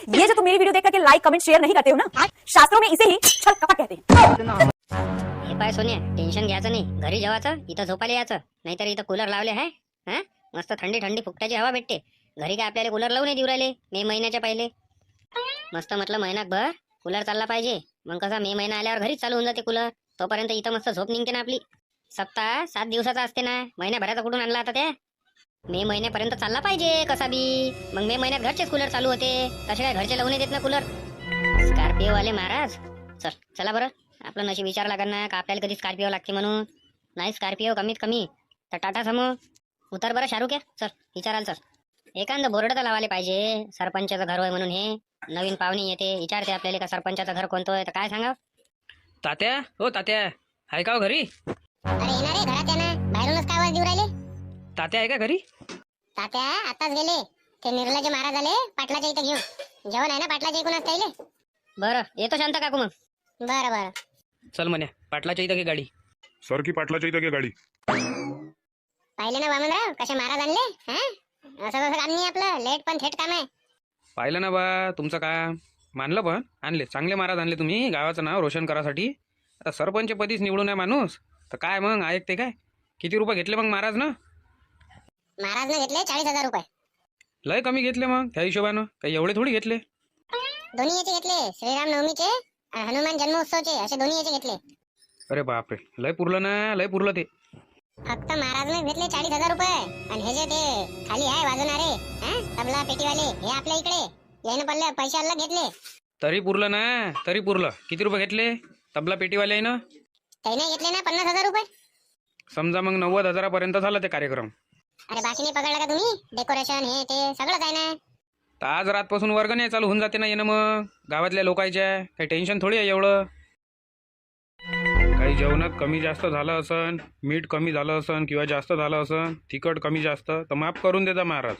ये जो तुम मेरी वीडियो देख करके लाइक कमेंट शेयर नहीं करते हो ना, शास्त्रों में इसे ही छल कपट कहते हैं। हे पाय सोनिया, टेन्शन घ्यायचं नाही, घरी जेवायचं, इथं झोपायला यायचं, नाहीतर इथं कूलर लावले आहे. हा, मस्त थंडी थंडी फुकटाची हवा भेटते. घरी काय आपल्याला कूलर लावून देऊ राहिले मे महिन्याच्या पहिले. मस्त म्हटलं महिनाभर कूलर चालला पाहिजे, मग कसा मे महिना आल्यावर घरीच चालू होऊन जाते कूलर. तोपर्यंत इथं मस्त झोप निघते ना आपली. सप्ताह 7 दिवसाचा असते ना, महिन्याभराचा कुठून आणला आता त्या. मे महिन्यापर्यंत चालला पाहिजे कसा बी, मग मे महिन्यात घरचेच कूलर चालू होते. तसे काय घरचे लावून देत ना कूलर. स्कॉर्पिओ वाले महाराज, चला बरं, आपलं नशीब विचार लागणार ना का आपल्याला कधी स्कॉर्पिओ लागते म्हणून. नाही स्कॉर्पिओ कमीत कमी तर टाटा समो. उतर बरं शाहरुख आहे, चल विचाराल. चल एखादं बोर्ड तर लावायला पाहिजे, सरपंचाचं घर होय म्हणून. हे नवीन पाहुणी येते, विचारते आपल्याला का सरपंचाचं घर कोणतं आहे, तर काय सांगा. तात्या, हो तात्या, आहे का हो घरी? अरे येणार आहे घरात, ना बाहेरूनच काय आवाज देऊ राहिले. तात्या आहे का घरी? तात्या आताच गेले, ते निर्मलाचे महाराज आले पाटलाच्या इथे घेऊन. जेवण आहे ना पाटलाच्या इकडून असता. बरं येतो शांत काकू मग. बरं चल म्हणे, पाटलाच्या इथं घे गाडी. सर की पाटलाच्या इथं घे गाडी. पाहिले ना वामनराव कसे महाराज आणले. असं कसं काम नाही आपलं, लेट पण थेट काम आहे. पाहिलं ना बा तुमचं काम, मानलं पण आणले चांगले महाराज आणले तुम्ही गावाचं नाव रोशन करासाठी. आता सरपंच पदीच निवडून आहे माणूस, तर काय मग ऐकते काय? किती रुपये घेतले मग महाराज ना? महाराजने घेतले 40,000 रुपये. लय कमी घेतले मग त्या हिशोबानं, काही एवढे थोडी घेतले. दोन्ही याचे घेतले, श्रीराम नवमीचे आणि हनुमान जन्मोत्सवचे, असे दोन्ही याचे घेतले. अरे बापरे, लय पुरलं ना, लय पुरलं ते. फक्त महाराजने घेतले 40,000 रुपये. आणि हे जे ते खाली आहे वाजवणारे तबला पेटीवाले, हे आपल्या इकडे याने पडले पैसे अलग घेतले. तरी पुरलं ना, तरी पुरलं. किती रुपये घेतले तबला पेटीवाले आहे ना? त्याने घेतले ना 50,000 रुपये. समजा मग 90,000पर्यंत झाला ते कार्यक्रम. अरे बाकी नाही पकडला का तुम्ही? डेकोरेशन हे ते सगळंच आहे ना. तर आज रातपासून वर्ग नाही चालू होऊन जाते ना येणं मग गावातल्या लोकांच्या. काही टेन्शन थोडी आहे एवढं. काही जेवणात कमी जास्त झालं असन, मीठ कमी झालं असन किंवा जास्त झालं असन, तिखट कमी जास्त, तर माफ करून देता महाराज.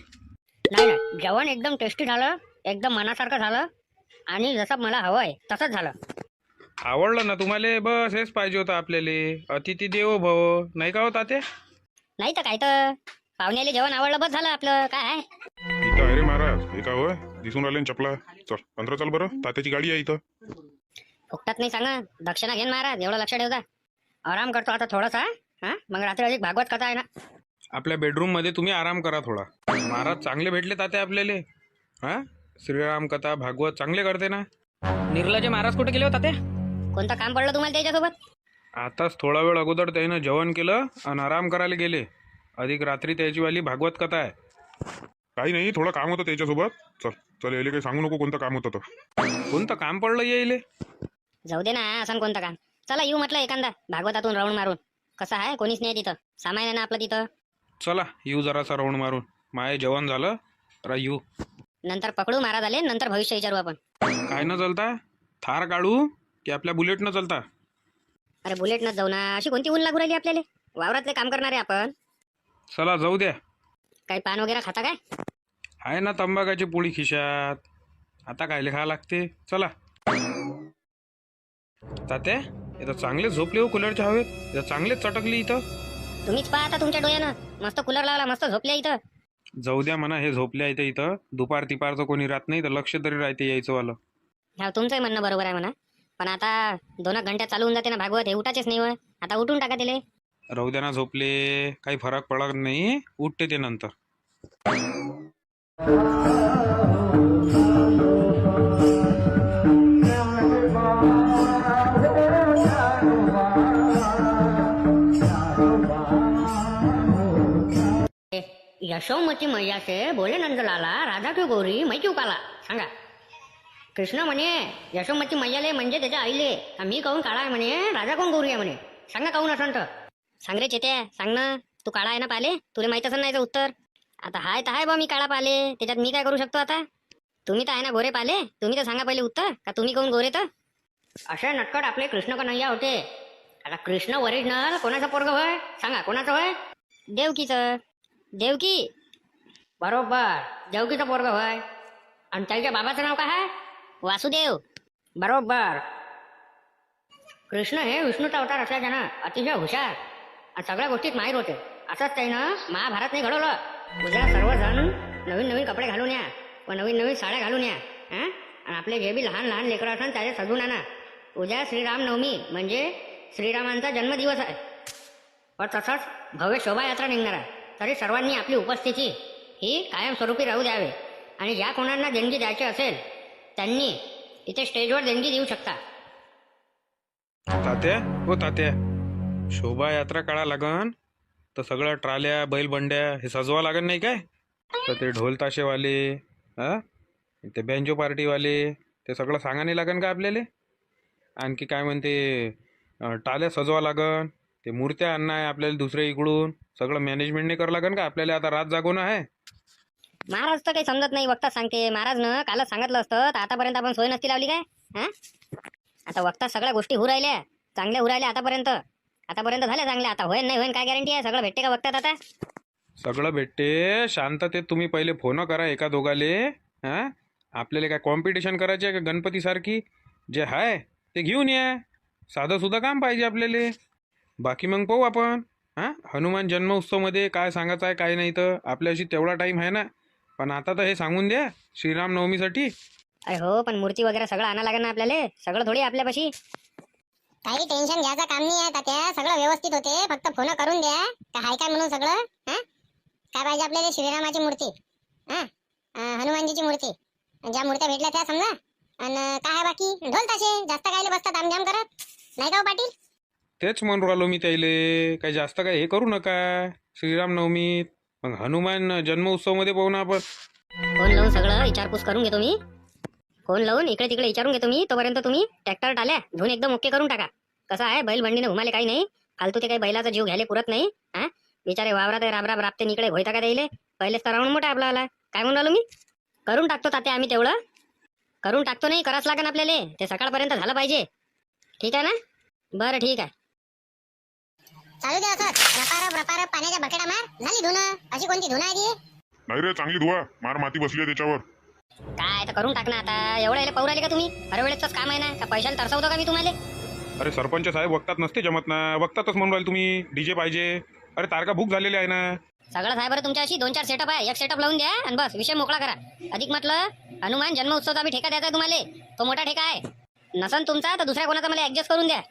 नाही, जेवण एकदम टेस्टी झालं, एकदम मनासारखं झालं आणि जसं मला हवं आहे तसंच झालं. आवडलं ना तुम्हाला? बस हेच पाहिजे होतं आपल्याला. अतिथी देवो भव, नाही का होता ते? नाही तर काय, तर पाहुण्याला जेवण आवडलं बस झालं आपलं. काय इथं आहे रे महाराज, हे का होय दिसून राहिले ना चपला. चल पंधरा चल बरं, तात्याची गाडी आहे इथं. फुकटात नाही सांगा, दक्षिणा घेन महाराज, एवढं लक्ष ठेवता. आराम करतो आता थोडासा. मग रात्री अधिक भागवत कथा आहे ना. आपल्या बेडरूम मध्ये तुम्ही आराम करा थोडा. महाराज चांगले भेटले तात्या आपल्याला. श्रीराम कथा भागवत चांगले करते ना. निर्लाचे महाराज कुठे गेले होता ते? कोणतं काम पडलं तुम्हाला त्याच्यासोबत? आताच थोडा वेळ अगोदर त्यानं जेवण केलं आणि आराम करायला गेले. अधिक रात्री त्याची वाली भागवत कथा आहे. काही नाही, थोडं काम होतं त्याच्यासोबत. चल चल, यायला काही सांगू नको कोणतं काम होतं तर. कोणतं काम पडलं येईल? जाऊ दे ना, असं कोणतं काम. चला येऊ म्हटलं एखादा भागवतातून राऊंड मारून. कसं आहे, कोणीच नाही तिथं, सामान आहे ना आपलं तिथं. चला येऊ जरासा राऊंड मारून. माय जेवण झालं तर येऊ. नंतर पकडू महाराज आले, नंतर भविष्य विचारू आपण. काय न चलता? थार काढू की आपल्या बुलेट न चलता? अरे बुलेट न जाऊ ना, अशी कोणती ऊन लागू राहिली आपल्याला? वावरातले काम करणारे आपण. चला जाऊ द्या. काही पान वगैरे खाता काय? आहे ना तंबाखाची पोळी खिशात, आता काय लिहा लागते. चला. तात्या इथं चांगले झोपले हो कूलरच्या हवेत, इथं चांगलेच चटकली. इथं तुम्हीच पहा आता तुमच्या डोळ्यानं, मस्त कूलर लावला, मस्त झोपल्या इथं. जाऊ द्या म्हणा, हे झोपले आहे इथं. दुपार तिपारचं कोणी राहत नाही तर लक्ष तरी राहते यायचं वालं. हा तुमचंही म्हणणं बरोबर आहे म्हणा, पण आता 2 घंट्यात चालू होऊन जाते ना भागवत, हे उठाचेच नाही. आता उठून टाका दिले. राहू द्या ना, झोपले काही फरक पडत नाही, उठते ते नंतर. यशोमती मैया से बोले नंदलाला, राधा क्यों गोरी मैं क्यों काला? सांगा. कृष्ण म्हणे यशोमती मैयाले म्हणजे त्याच्या आईले मी काहून काळा आहे म्हणे, राजा कोण गोरी आहे म्हणे. सांगा काहून असं तर सांग रे चेत्या, सांग ना. तू काळा आहे ना पाले, तुला माहित असं नाही उत्तर. आता हाय तर हाय बा, मी काळा पाले, त्याच्यात मी काय करू शकतो आता? तुम्ही तर आहे ना गोरे पाले, तुम्ही तर सांगा पहिले उत्तर का तुम्ही काहून गोरे. तर असे नटकट आपले कृष्ण कन्हैया होते. आता कृष्ण ओरिजिनल कोणाचा पोरग होय? सांगा कोणाचं होय? देवकीचं. देवकी बरोबर, देवकीचं पोरग होय. आणि त्याच्या बाबाचं नाव काय आहे? वासुदेव. बरोबर. कृष्ण हे विष्णूचा अवतार असल्याच्या ना अतिशय हुशार आणि सगळ्या गोष्टीत माहीर होते. असंच त्यानं महाभारत नाही घडवलं. उद्या सर्वजण नवीन नवीन कपडे घालून या व नवीन नवीन साड्या घालून या. हां आणि आपले जे बी लहान लहान लेकरं असतात त्याचे सजून आणा. उद्या श्रीरामनवमी म्हणजे श्रीरामांचा जन्मदिवस आहे. व तसंच भव्य शोभायात्रा निघणार आहे. तरी सर्वांनी आपली उपस्थिती ही कायमस्वरूपी राहू द्यावे. आणि ज्या कोणांना देणगी द्यायची असेल त्यांनी इथे स्टेजवर देणगी देऊ शकता. तात्या हो तात्या, शोभायात्रा काढा लागन तर सगळ्या ट्राल्या बैलबंड्या हे सजवा लागन नाही काय? तर ते ढोल ताशेवाले हा ते बँजो पार्टीवाले ते सगळं सांगा नाही लागन का आपल्याला? आणखी काय म्हणते टाल्या सजवा लागन, ते मूर्त्या आणणं आहे आपल्याला दुसऱ्या इकडून, सगळं मॅनेजमेंटने करावं लागन का आपल्याला? आता रात जागवणं आहे. महाराज तर काही समजत नाही. वक्ता सांगते महाराज न कालच सांगितलं असतं तर आतापर्यंत आपण सोय नसती लावली काय? हा आता वक्ता सगळ्या गोष्टी होऊ राहिल्या, चांगल्या होऊ राहिल्या आतापर्यंत झाल्या चांगल्या. आता होईन नाही होईन काय गॅरंटी आहे? सगळं भेटते का वक्तात आता? सगळं भेटते. शांततेत तुम्ही पहिले फोन करा एका दोघाले. हा आपल्याला काय कॉम्पिटिशन करायची आहे का गणपतीसारखी? जे आहे ते घेऊन या. साधं सुद्धा काम पाहिजे आपल्याला. बाकी मग पाहू आपण. हां हनुमान जन्मोत्सवमध्ये काय सांगायचं आहे काय नाही, तर आपल्याशी तेवढा टाईम आहे ना. पण आता तर हे सांगून द्या श्रीरामनवमीसाठी. अरे हो, पण मूर्ती वगैरे सगळं आणा लागेल ना आपल्याला. सगळं थोडी आपल्यापाशी. काही टेन्शन घ्यायचं काम नाही आहे तात्या. सगळं व्यवस्थित होते. फक्त फोन करून द्या का हाय काय म्हणून सगळं. हा काय पाहिजे आपल्याला? श्रीरामाची मूर्ती, हा हनुमानजीची मूर्ती, ज्या मूर्त्या भेटल्या त्या समजा. आणि काय आहे बाकी? ढोल ताशे. जास्त कायले बसतात आमजाम करत नाही का हो पाटील? तेच म्हणून राहिलो मी त्याले, काही जास्त काय हे करू नका श्रीरामनवमीत. मग हनुमान जन्मोत्सवमध्ये पाहू ना आपण. फोन लावून सगळं विचारपूस करून घेतो मी. फोन लावून इकडे तिकडे विचारून घेतो मी. तोपर्यंत तुम्ही ट्रॅक्टर टाल्या धुवून एकदम ओके करून टाका. कसं आहे, बैल बंडीने घुमाले काही नाही. फालतू ते काही बैलाचा जीव घ्यायला पुरत नाही. हा बिचारे वावरात राबराब राबते इकडे होईता का द्यायले. पहिलेच तर राऊंड मोठा आपला आला. काय म्हणून राहिलो मी? करून टाकतो तात्या आम्ही. तेवढं करून टाकतो. नाही करावंच लागेल आपल्याला. ते सकाळपर्यंत झालं पाहिजे. ठीक आहे ना? बरं ठीक आहे. चालू द्या असं रपारप पाण्याच्या बकेटा मार. झाली धुणं. अशी कोणती धुणं आहे ती? नाही रे, चांगली धुवा. मार माती बसली आहे त्याच्यावर. काय तर करून टाक ना आता. एवढं याला पाहू राहिले का तुम्ही? हर वेळेच काम आहे ना. का पैशाला तरसवतो का मी तुम्हाला? अरे सरपंच साहेब वक्तात नसते जमत ना. वक्तातच म्हणून राहिले तुम्ही डीजे पाहिजे. अरे तारका बुक झालेली आहे ना. सगळं साहेब तुमच्याशी 2-4 सेटअप आहे. एक सेटअप लावून द्या आणि बस विषय मोकळा करा. अधिक म्हटलं हनुमान जन्मोत्सवचा बी ठेका द्यायचा तुम्हाला. तो मोठा ठेका आहे. नसन तुमचा तर दुसऱ्या कोणाचा मला ऍडजस्ट करून द्या.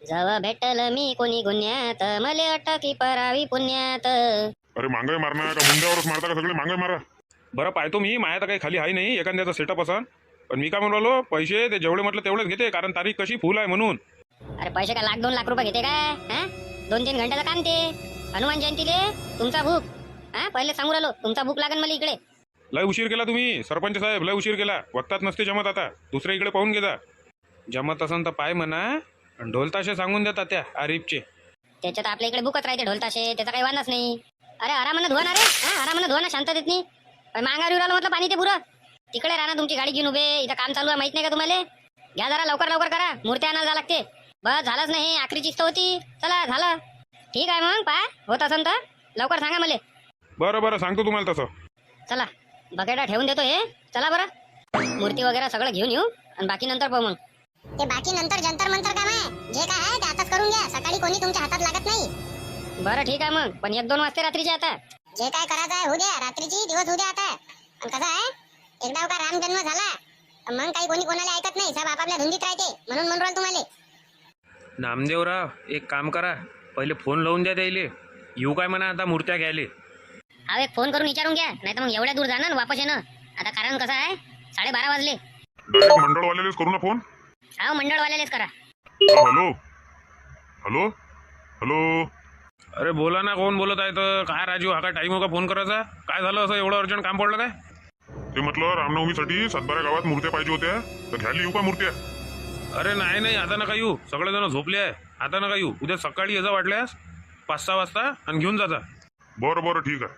जव भेटल मी कोणी गुन्ह्यात, मले अटकी परावी पुण्यात. अरे मांगाई मारणार का? मुंड्यावरच मारता का सगळे? मांगाई मारा. बरं पाहतो मी. माया तर काही खाली आहे नाही. एखाद्याचा सेटअप असा. पण मी काय म्हणून राहिलो, पैसे ते जेवढे म्हटलं तेवढेच घेते, कारण तारीख कशी फुल आहे म्हणून. अरे पैसे काय 1,00,000-2 लाख रुपये घेते काय? हा 2-3 घंट्याचं काम ते. हनुमान जयंतीले तुमचा भूक. हा पहिले सांगू राहिलो तुमचा भूक लागेल मला इकडे. लय उशीर केला तुम्ही सरपंच साहेब, लय उशीर केला. वक्तात नसते जमत. आता दुसऱ्या इकडे पाहून घेता. जमत असन तर पाय म्हणा. ढोलताशे सांगून देतात त्या आरिफचे. त्याच्यात आपल्या इकडे बुकच राहते ढोलताशे. त्याचा काही वादच नाही. अरे आरामानं धुवा ना रे. हा आरामानं धुवा ना, शांततेत नाही. मांगावर येऊ राहिलं म्हटलं पाणी ते पुरं. तिकडे राहणार तुमची गाडी घेऊन उभे. इथं काम चालू आहे माहित नाही का तुम्हाला? घ्या जरा लवकर लवकर करा. मूर्त्या आणायला लागते. बस झालंच नाही. आखरीची इच्छा होती. चला झालं. ठीक आहे मग पाय होत असन तर लवकर सांगा मला. बरं बरं, सांगतो तुम्हाला तसं. चला बकेटा ठेवून देतो हे. चला बरं. मूर्ती वगैरे सगळं घेऊन येऊ आणि बाकी नंतर पाहू मग. ते बाकी नंतर जंतर मंतर काम आहे. जे काय आहे ते आताच करून घ्या. सकाळी कोणी तुमच्या हातात लागत नाही. बरं ठीक आहे मग. पण 1-2 वाजता रात्रीचे आता. जे काय करायचं आहे होऊ द्या. रात्रीची दिवस होऊ द्या आता. आणि कसं आहे, एकदा का राम जन्म झाला मग काही कोणी कोणाला ऐकत नाही. सब आपापल्या धुंदीत राहते. म्हणून म्हणून राहिलो तुम्हाला. नामदेवराव एक काम करा, पहिले फोन लावून द्या त्याले. येऊ काय म्हणा आता मूर्त्या घ्यायले. हा एक फोन करून विचारून घ्या. नाही तर मग एवढ्या दूर जाणार वापस येणं. आता कारण कसं आहे 12:30 वाजले. डायरेक्ट मंडळवाल्यालाच करू ना फोन. हा मंडळवाल्यालेच करा. Hello hello hello. अरे बोला ना, कोण बोलत आहे? तर काय राजू, हा काय टाईम हो का फोन करायचा? काय झालं असं एवढं अर्जंट काम पडलं काय? ते म्हटलं रामनवमीसाठी सातबारा गावात मूर्त्या पाहिजे होत्या, तर घ्यायला येऊ का मूर्त्या? अरे नाही नाही, आता नका येऊ. सगळेजण झोपले आहे. आता नका येऊ. उद्या सकाळी यायचा वाटल्यास 5-6 वाजता आणि घेऊन जाता. बरं बरं ठीक आहे.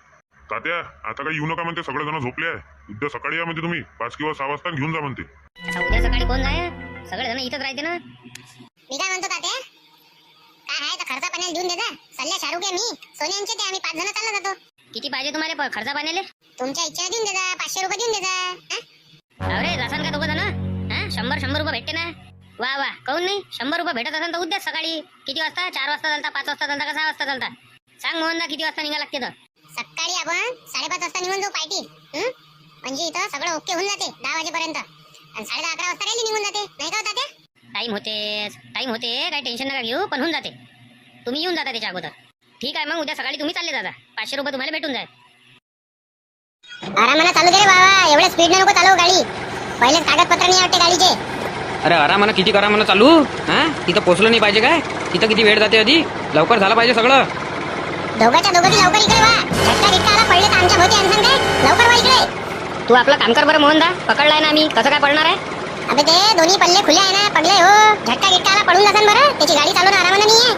तात्या आता काही येऊ नका म्हणते. सगळेजण झोपले आहे. उद्या सकाळी या म्हणते तुम्ही 5 किंवा 6 वाजता घेऊन जा म्हणते. आता उद्या सकाळी कोण जाय? सगळेजण इथंच राहते ना. मी काय म्हणतो तात्या, काय आहे तर खर्चा पाण्याला देऊन देजा. सल्ल्या शाहरुख आहे मी, सोन्यांचे ते आम्ही 5 जण चालला जातो. किती पाहिजे तुम्हाला खर्चा पाण्याले? तुमच्या इच्छा देऊन देजा. 500 रुपये देऊन देजा. अरे जासान का दोघं जण? हा 100 रुपये भेटते ना. वा वा, काऊन नाही? 100 रुपये भेटत असेल तर उद्याच सकाळी. किती वाजता? 4 वाजता चालता, 5 वाजता चालता का 6 वाजता चालता? सांग मोहनदा किती वाजता निघा लागते तर. सकाळी आपण 5:30 वाजता निघून जाऊ पार्टी. म्हणजे इथं सगळं ओके होऊन जाते 10 वाजेपर्यंत. आणि 10:30-11 वाजता रॅली निघून जाते नाही का हो तात्या? टाइम होते काही टेन्शन नका घेऊ, पण होऊन जाते. तुम्ही येऊन जाता त्याच्या अगोदर. ठीक आहे, मग उद्या सकाळी तुम्ही चालले जाता. 500 रुपये तुम्हाला भेटून जाईल. आरामानं चालू दे रे बाबा, एवढ्या स्पीडने नको चालवू गाडी. पहिलेच कागदपत्र नाही वाटते गाडीचे. अरे आरामानं किती करा म्हणा चालू. हा तिथं पोचलं नाही पाहिजे काय? तिथं किती वेळ जाते आधी. लवकर झालं पाहिजे सगळं. दोघांच्या दोघं लवकर इकडे वा. झटका गिटका आला पडले तर आमच्या भोवती आणसान काय? लवकर वा इकडे. तू आपलं काम कर बरं मोहनदा. पकडलाय ना आम्ही, कसं काय पडणार आहे? अबे ते दोन्ही पल्ले खुले आहे ना, पडले हो. झटका गिटका आला पडून जासान बरं. त्याची गाडी चालवणं आरामानं नाहीये.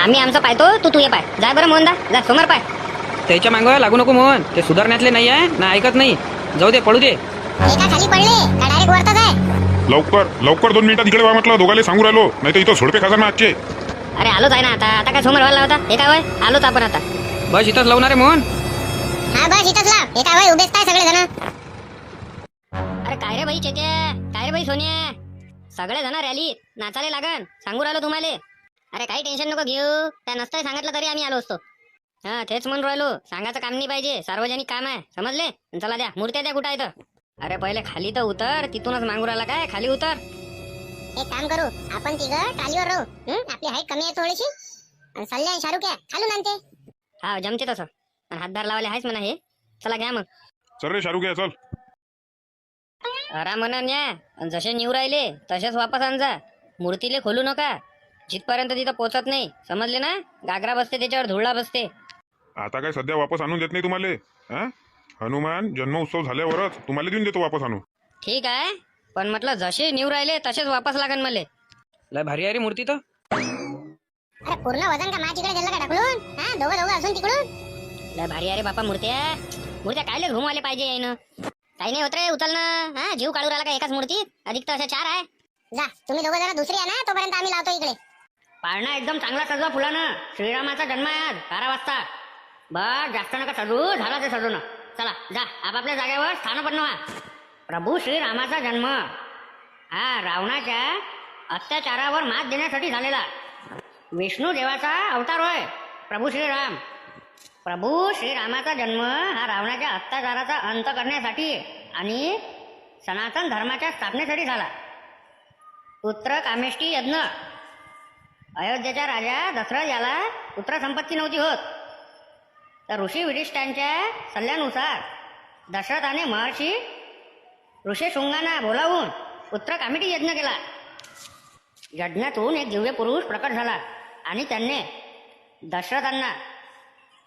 आम्ही आमचं पाहतो, तू ये पाय. जाय बरं मोहनदा, जा समोर पाय. त्याच्या मागं लागू नको मोहन. ते सुधारण्यातले नाही आहे ना, ऐकत नाही. जाऊ दे, पडू दे. एका खाली पडले का डायरेक्ट वरतच आहे? लवकर 2 मिनिटात इकडे वा म्हटलं. दोघाले सांगू राहिलो, नाही तर इथं झोडपे खाणार ना आजचे. अरे आलोच आहे ना आता काय समोर व्हायला होता? हे काय वय? आलोच आपण आता. बस इथंच लावणार आहे मोहन. हा बस इथंच लाव. एका वय उभेच काय सगळे जण? अरे काय रे बाई चेते, काय रे बाई सोनिया, सगळे जण रॅलीत नाचाले लागन. सांगू राहिलो तुम्हाला. अरे काही टेन्शन नको घेऊ. त्या नसतं सांगितलं तरी आम्ही आलो असतो. हा तेच म्हणून राहिलो, सांगायचं काम नाही पाहिजे. सार्वजनिक काम आहे, समजले? चला द्या मूर्त्या द्या. कुठं आहे तर? अरे पहिले खाली तर उतर. तिथूनच मागू राहिला काय? खाली उतर. एक काम करू, आपण तिघं टालीवर राहू. आपली हाईट कमी आहे थोडीशी. आणि सल्ले आणि शाहरुख आहे खालून आणते. हा जमते तसं. आणि हातदार लावले आहेच म्हणा हे. चला घ्या मग. चल रे शाहरुख आहे, चल. आराम म्हणा न्या. जसे निव राहिले तसेच वापस आणजा. मूर्तीले खोलू नका जिथपर्यंत तिथं पोचत नाही, समजले ना? गागरा बसते त्याच्यावर, धुळा बसते. आता काय सध्या वापस आणून देत नाही तुम्हाला. हा हनुमान जन्मोत्सव झाल्यावरच तुम्हाला देऊन देतो वापस आणून. ठीक आहे, पण म्हटलं जसे निव राहिले तसेच वापस लागन मले. लय भारी आहे रे मूर्ती तर. अरे पूर्ण वजन का माझ्याकडे दिलं का ढकलून? हा दोघं असून तिकडून. लय भारी अरे बापा मूर्त्या कायले घुमवाले पाहिजे यायनं. काही नाही होत रे, उचल ना. हा जीव काढू राहिला का एकाच मूर्तीत? अधिक तर अशा 4 आहे. जा तुम्ही दोघं जरा दुसरी आहे ना, तोपर्यंत आम्ही लावतो इकडे. पाळणा एकदम चांगला सजवा फुलानं. श्रीरामाचा जन्म आहे आज 12 वाजता. बस जास्त नका सजू, झाला ते सजून. चला जा आपापल्या जागेवर स्थानपन्न व्हा. प्रभू श्रीरामाचा जन्म हा रावणाच्या अत्याचारावर मात देण्यासाठी झालेला विष्णू देवाचा अवतार होय. प्रभू श्रीरामाचा जन्म हा रावणाच्या अत्याचाराचा अंत करण्यासाठी आणि सनातन धर्माच्या स्थापनेसाठी झाला. पुत्र कामेष्टी यज्ञ. अयोध्येचा राजा दशरथ याला पुत्र संपत्ती नव्हती होत, तर ऋषी वरिष्ठांच्या सल्ल्यानुसार दशरथाने महर्षी ऋषिशृंगांना बोलावून पुत्र कामेष्टी यज्ञ केला. यज्ञातून एक दिव्य पुरुष प्रकट झाला आणि त्यांनी दशरथांना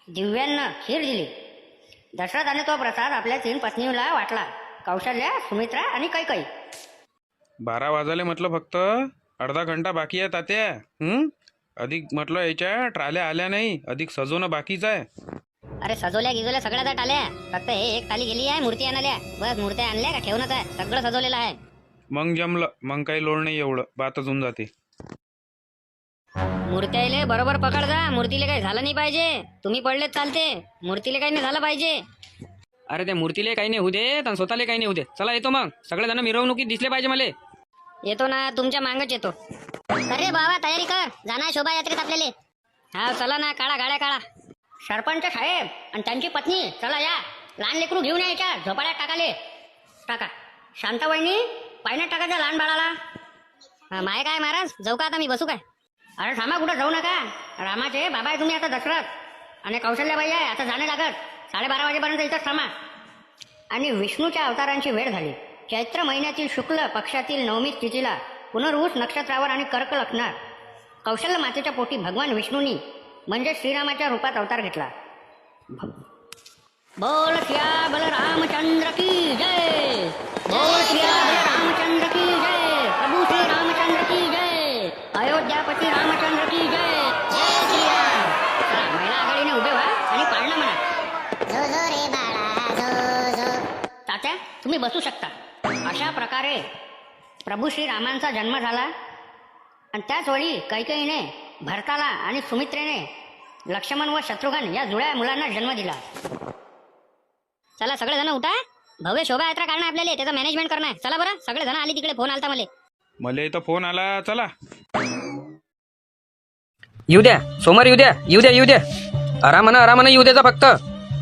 दिव्यांना खीर दिली. दशरथाने तो प्रसाद आपल्या 3 पत्नीला वाटला, कौशल्या, सुमित्रा आणि कैकई. 12 वाजले म्हटलं, फक्त अर्धा घंटा बाकी आहे तात्या. अधिक म्हटलं याच्या ट्राल्या आल्या नाही, अधिक सजवणं बाकीच आहे. अरे सजवल्या गिजवल्या सगळ्या त्या टाल्या. फक्त हे एक टाली गेली आहे मूर्ती आणाल्या. बस मूर्त्या आणल्या का ठेवणच आहे, सगळं सजवलेलं आहे. मग जमलं, मग काही लोड नाही, एवढं बातच होऊन जाते. मूर्त्याले बरोबर पकड जा. मूर्तीला काही झालं नाही पाहिजे. तुम्ही पडलेच चालते, मूर्तीला काही नाही झालं पाहिजे. अरे त्या मूर्तीले काही नाही होऊ देत आणि स्वतःला काही नाही होऊ देत. चला येतो मग. सगळे जण मिरवणुकीत दिसले पाहिजे मला. येतो ना, तुमच्या मागच येतो. अरे बाबा तयारी कर, जाणार शोभायात्रेत आपल्याला. हा चला ना, काढा गाड्या काढा. सरपंच साहेब आणि त्यांची पत्नी चला या. लहान लेकरू घेऊन यायच्या झोपाड्यात टाकाले. टाका. शांताबाईंनी पायण्यात टाकायचं लहान बाळाला. माय काय महाराज, जाऊ का आता मी? बसू काय? अरे थांबा, कुठं जाऊ नका. रामाचे बाबा आहे तुम्ही आता दशरथ आणि कौशल्याबाई आहे. आता जाणे लागत. 12:30 वाजेपर्यंत इथंच थांबा. आणि विष्णूच्या अवतारांची वेळ झाली. चैत्र महिन्यातील शुक्ल पक्षातील 9वी तिथीला पुनर्वूस नक्षत्रावर आणि कर्क लग्नात कौशल्य मातेच्या पोटी भगवान विष्णूंनी म्हणजे श्रीरामाच्या रूपात अवतार घेतला. बोल सिया बलरामचंद्र की जय. बोल सिया बलरामचंद्र की जय. प्रभू श्री रामचंद्र की जय. अयोध्यापती रामचंद्र की जय. जय श्रीराम. चला महिला आघाडीने उभे व्हा आणि पाळणा म्हणा. जो जो रे बाळा जो जो. तात्या तुम्ही बसू शकता. अशा प्रकारे प्रभू श्रीरामांचा जन्म झाला. आणि त्याच वेळी कैकेयीने भरताला आणि सुमित्रेने लक्ष्मण व शत्रुघ्न या जुळ्या मुलांना जन्म दिला. चला सगळे जण उठा. भव्य शोभायात्रा काढणं आपल्याला, त्याचं मॅनेजमेंट करणं आहे. चला बरं, सगळे जण आले. तिकडे फोन आलता मला इथं फोन आला. चला येऊ द्या सोमवार, येऊ द्या. आरामानं येऊ द्याचा फक्त.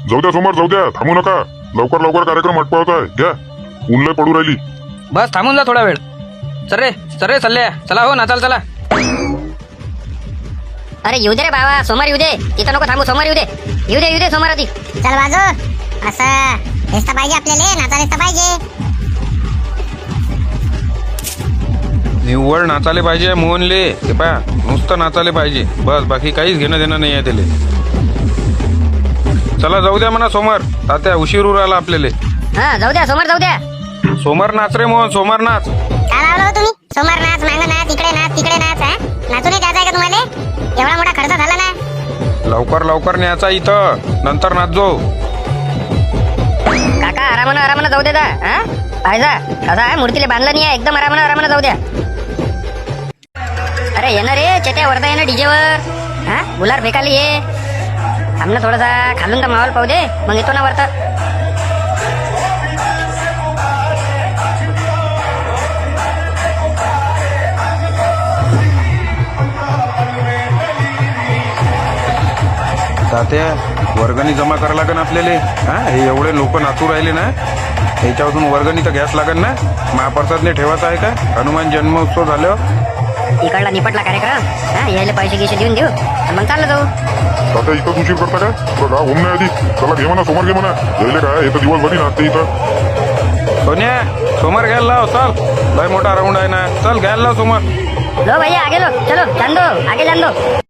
जाऊ द्या समोर, जाऊ द्या, थांबू नका. लवकर कार्यक्रम आटपावत आहे. घ्या, ऊन लय पडू राहिली. बस थांबून जा थोडा वेळ. चल रे चालले. चला हो नाचाल चला. अरे येऊ दे रे बाबा, सोमवार येऊ दे. तिथं नको थांबू, सोमवार येऊ दे सोमवार आधी. चल बाजू. असं हेच तर पाहिजे आपल्याला, नाचायलाच तर पाहिजे. निव्वळ नाचाले पाहिजे मोहनले. ते पहा नुसतं नाचाले पाहिजे बस, बाकी काहीच घेणं देणं नाही आहे त्याले. चला जाऊ द्या म्हणा सोमवार. तात्या उशीर उर आला आपल्याला. हा जाऊ द्या, सोमवार जाऊ द्या. सोमवार नाच रे मोहन, सोमवार नाच. काय लावलं हो तुम्ही? सोमवार नाच, मांग नाच, इकडे नाच, तिकडे नाच. हा नाचू नाही द्यायचा आहे का तुम्हाला? एवढा मोठा खर्च झाला ना. लवकर न्यायचा इथं, नंतर नाचजो. काका आरामानं जाऊ दे दा. हा पाहिजा कसा आहे, मूर्तीला बांधलं नाही आहे, एकदम आरामानं जाऊ द्या. अरे येणार रे चेट्या वरता येणं डीजेवर. हा गुलार फेकाली ये. थांब ना थोडासा, खालून का माहोल पाहू दे, मग येतो ना वरता. तात्या वर्गणी जमा करा लागेल आपल्याला. हा हे एवढे लोक नाचू राहिले ना, याच्यापासून वर्गणी तर घ्यास लागेल ना. महाप्रसादने ठेवायचा आहे का? हनुमान जन्मोत्सव झाल्यावर इकडला निपटला कार्यक्रम. हा यायला पैसे गिसे देऊन देऊ, आणि मग चाललं जाऊ. तात्या इथं उशीर करता काय? तुला होऊन नाही आधी. चला घे म्हणा, सोमवार घे म्हणा. यायले काय येतं दिवसभरी नाचते इथं. सोन्या सोमवार घ्यायला लाव. चल लय मोठा राऊंड आहे ना, चल घ्यायला लाव सोमवार. लो भैया आगे लो, चलो जान दो, आगे जान दो.